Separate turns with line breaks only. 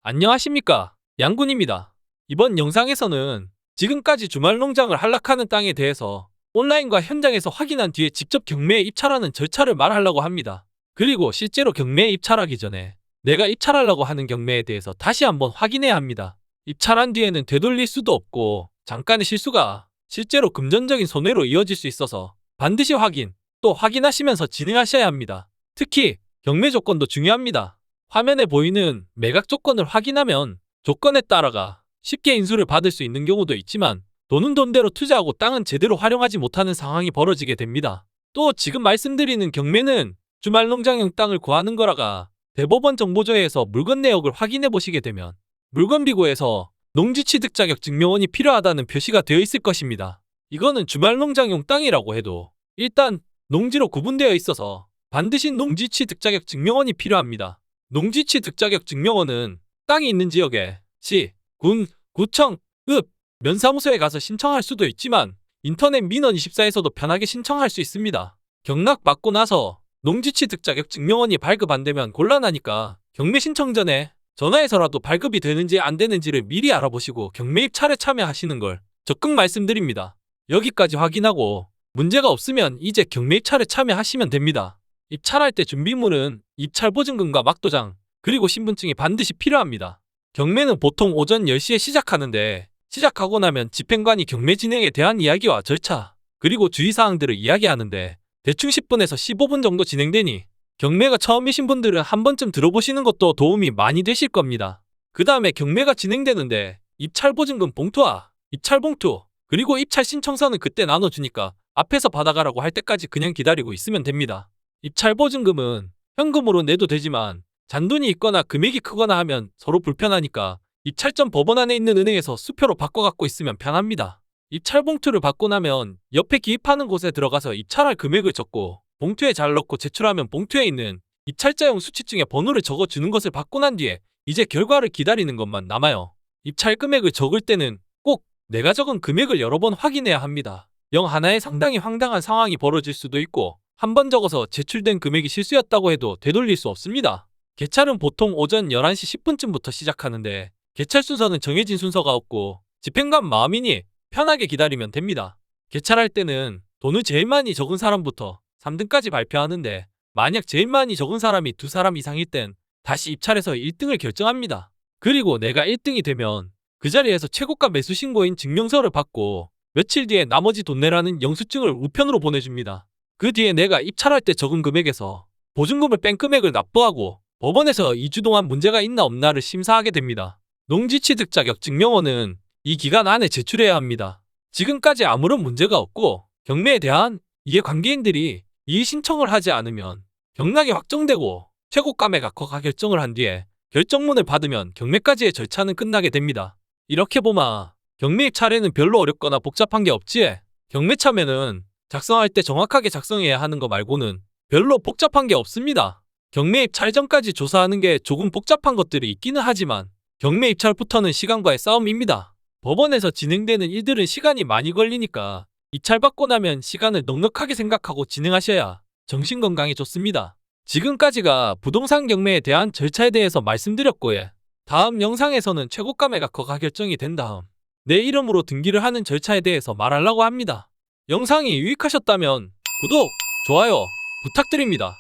안녕하십니까, 양군입니다. 이번 영상에서는 지금까지 주말 농장을 한락하는 땅에 대해서 온라인과 현장에서 확인한 뒤에 직접 경매에 입찰하는 절차를 말하려고 합니다. 그리고 실제로 경매에 입찰하기 전에 내가 입찰하려고 하는 경매에 대해서 다시 한번 확인해야 합니다. 입찰한 뒤에는 되돌릴 수도 없고 잠깐의 실수가 실제로 금전적인 손해로 이어질 수 있어서 반드시 확인, 또 확인하시면서 진행하셔야 합니다. 특히 경매 조건도 중요합니다. 화면에 보이는 매각 조건을 확인하면 조건에 따라가 쉽게 인수를 받을 수 있는 경우도 있지만 돈은 돈대로 투자하고 땅은 제대로 활용하지 못하는 상황이 벌어지게 됩니다. 또 지금 말씀드리는 경매는 주말농장용 땅을 구하는 거라가 대법원 정보조회에서 물건 내역을 확인해 보시게 되면 물건비고에서 농지취득자격 증명원이 필요하다는 표시가 되어 있을 것입니다. 이거는 주말농장용 땅이라고 해도 일단 농지로 구분되어 있어서 반드시 농지취득자격 증명원이 필요합니다. 농지취득자격 증명원은 땅이 있는 지역에 시, 군, 구청, 읍, 면사무소에 가서 신청할 수도 있지만 인터넷 민원24에서도 편하게 신청할 수 있습니다. 경락 받고 나서 농지취득자격 증명원이 발급 안 되면 곤란하니까 경매 신청 전에 전화해서라도 발급이 되는지 안 되는지를 미리 알아보시고 경매 입찰에 참여하시는 걸 적극 말씀드립니다. 여기까지 확인하고 문제가 없으면 이제 경매 입찰에 참여하시면 됩니다. 입찰할 때 준비물은 입찰 보증금과 막도장, 그리고 신분증이 반드시 필요합니다. 경매는 보통 오전 10시에 시작하는데 시작하고 나면 집행관이 경매 진행에 대한 이야기와 절차, 그리고 주의사항들을 이야기하는데 대충 10분에서 15분 정도 진행되니 경매가 처음이신 분들은 한 번쯤 들어보시는 것도 도움이 많이 되실 겁니다. 그 다음에 경매가 진행되는데 입찰 보증금 봉투와 입찰 봉투, 그리고 입찰 신청서는 그때 나눠주니까 앞에서 받아가라고 할 때까지 그냥 기다리고 있으면 됩니다. 입찰 보증금은 현금으로 내도 되지만 잔돈이 있거나 금액이 크거나 하면 서로 불편하니까 입찰점 법원 안에 있는 은행에서 수표로 바꿔갖고 있으면 편합니다. 입찰 봉투를 받고 나면 옆에 기입하는 곳에 들어가서 입찰할 금액을 적고 봉투에 잘 넣고 제출하면 봉투에 있는 입찰자용 수취증에 번호를 적어주는 것을 받고 난 뒤에 이제 결과를 기다리는 것만 남아요. 입찰 금액을 적을 때는 꼭 내가 적은 금액을 여러 번 확인해야 합니다. 영 하나에 상당히 황당한 상황이 벌어질 수도 있고 한 번 적어서 제출된 금액이 실수였다고 해도 되돌릴 수 없습니다. 개찰은 보통 오전 11시 10분쯤부터 시작하는데 개찰 순서는 정해진 순서가 없고 집행관 마음이니 편하게 기다리면 됩니다. 개찰할 때는 돈을 제일 많이 적은 사람부터 3등까지 발표하는데 만약 제일 많이 적은 사람이 2사람 이상일 땐 다시 입찰해서 1등을 결정합니다. 그리고 내가 1등이 되면 그 자리에서 최고가 매수 신고인 증명서를 받고 며칠 뒤에 나머지 돈 내라는 영수증을 우편으로 보내줍니다. 그 뒤에 내가 입찰할 때 적은 금액에서 보증금을 뺀 금액을 납부하고 법원에서 2주 동안 문제가 있나 없나를 심사하게 됩니다. 농지취득자격 증명원은 이 기간 안에 제출해야 합니다. 지금까지 아무런 문제가 없고 경매에 대한 이해관계인들이 이의 신청을 하지 않으면 경락이 확정되고 최고가 매각 허가 결정을 한 뒤에 결정문을 받으면 경매까지의 절차는 끝나게 됩니다. 이렇게 보마 경매 입찰에는 별로 어렵거나 복잡한 게 없지. 경매 참여는 작성할 때 정확하게 작성해야 하는 거 말고는 별로 복잡한 게 없습니다. 경매 입찰 전까지 조사하는 게 조금 복잡한 것들이 있기는 하지만 경매 입찰부터는 시간과의 싸움입니다. 법원에서 진행되는 일들은 시간이 많이 걸리니까 입찰 받고 나면 시간을 넉넉하게 생각하고 진행하셔야 정신건강에 좋습니다. 지금까지가 부동산 경매에 대한 절차에 대해서 말씀드렸고요. 다음 영상에서는 최고가 매각 허가 결정이 된 다음 내 이름으로 등기를 하는 절차에 대해서 말하려고 합니다. 영상이 유익하셨다면 구독, 좋아요 부탁드립니다.